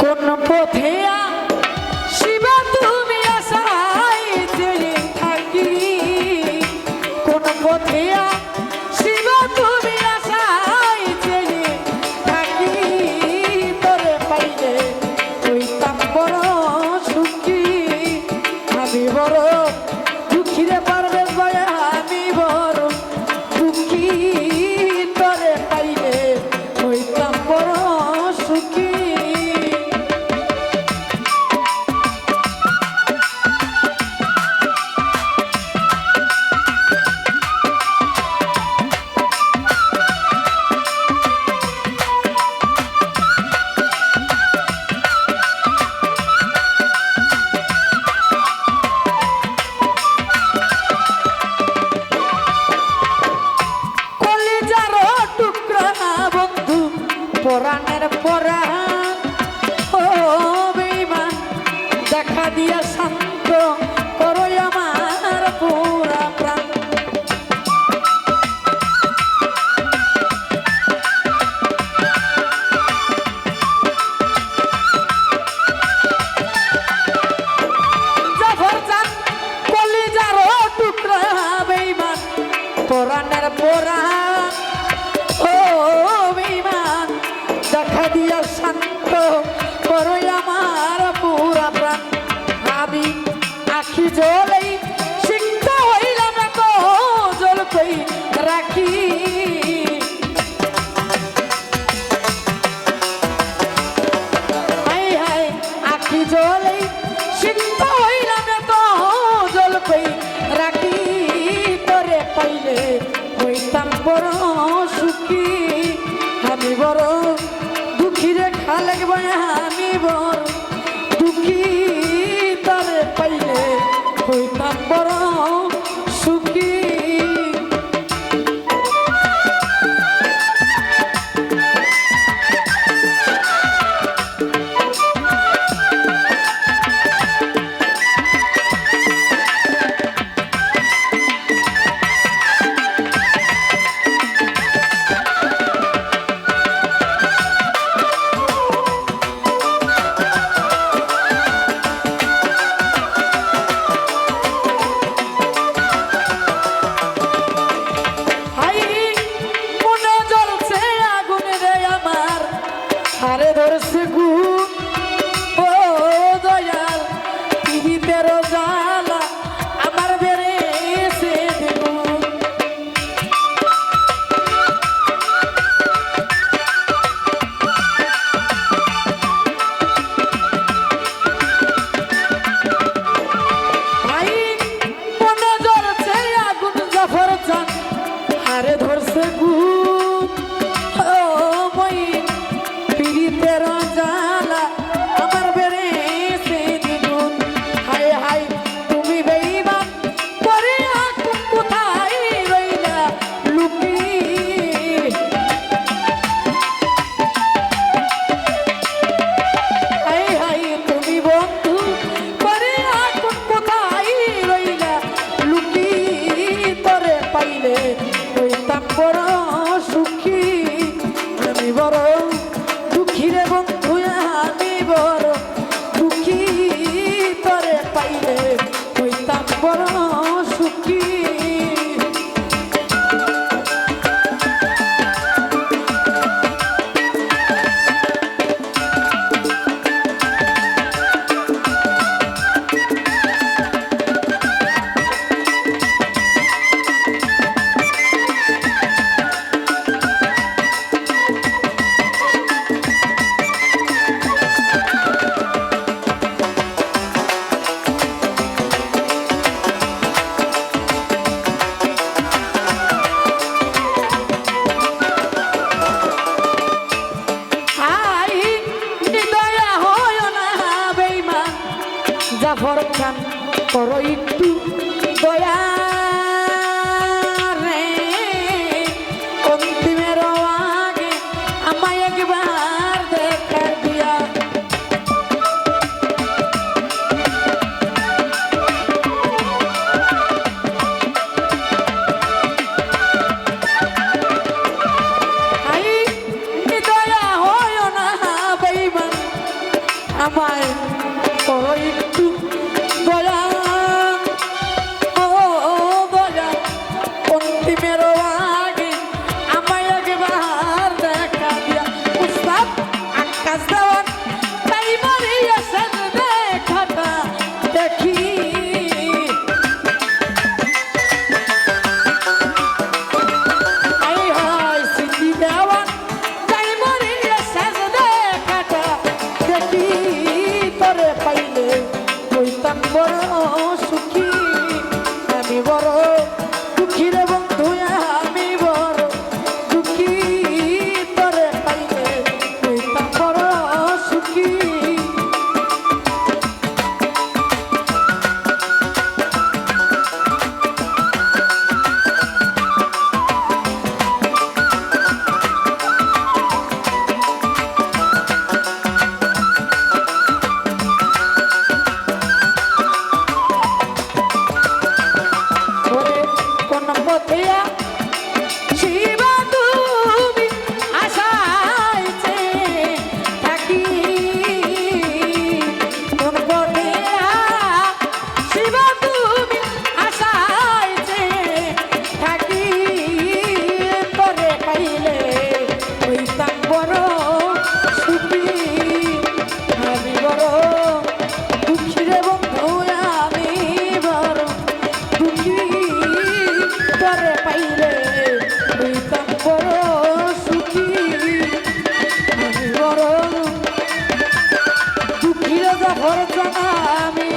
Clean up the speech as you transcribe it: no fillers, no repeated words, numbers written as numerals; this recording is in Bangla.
কোন পথে শিবা তুমি আশায় চেয়ে থাকি, কোন পথে শিবা তুমি আশায় চেয়ে থাকি, তোরে পাইলে হইতাম বড় সুখী। আমি বড় দুঃখী রে পারবে বয়া, আমি বড় দুঃখী, তোরে পাইলে হইতাম বড় সুখী। পরাণের পরাণ ও বেঈমান, দেখা দিয়া শান্ত করো আমার পুরা প্রাণ। জাফরজান কলিজার টুকরা বেঈমান, পরাণের পরাণ ও বেঈমান, দেখা দিয়া শান্ত করো আমার পুরা প্রাণ। আমি আখি জলেই সিক্ত হইলাম না তো জল কই রাখি, হাই হাই আখি জলেই সিক্ত হইলাম না তো জল কই রাখি, তোরে পাইলে হইতাম বড় সুখী। আমি বড় দুঃখী রে খালেক বয়া, আমি বড় দুঃখী, তারে পাইলে হইতাম বড় সুখী। আরে ধরছে গুণ ও দয়াল, পীড়িতের জ্বালা আমার বেড়েছে দ্বিগুণ। ভাই মনে জ্বলছে আগুন, জাফরজান আরে ধরছে গুণ ও মইন, পীড়িতের জ্বালা আমার বেড়েছে দ্বিগুণ। হাই হাই তুমি বেঈমান করিয়া কোথায় রইলা লুকি, হাই হাই তুমি বন্ধু করিয়া কোথায় রইলা লুকি, তোরে পাইলে হইতাম বড় সুখী। আমি বড় দুঃখী রে বন্ধু, আমি বড় দুঃখী, তোরে পাইলে হইতাম বড় সুখী। জাফরজান করো একটু দয়া রে, অন্তিমের আগে আমায় একবার দেখা দিয়া। ধরছ না আমি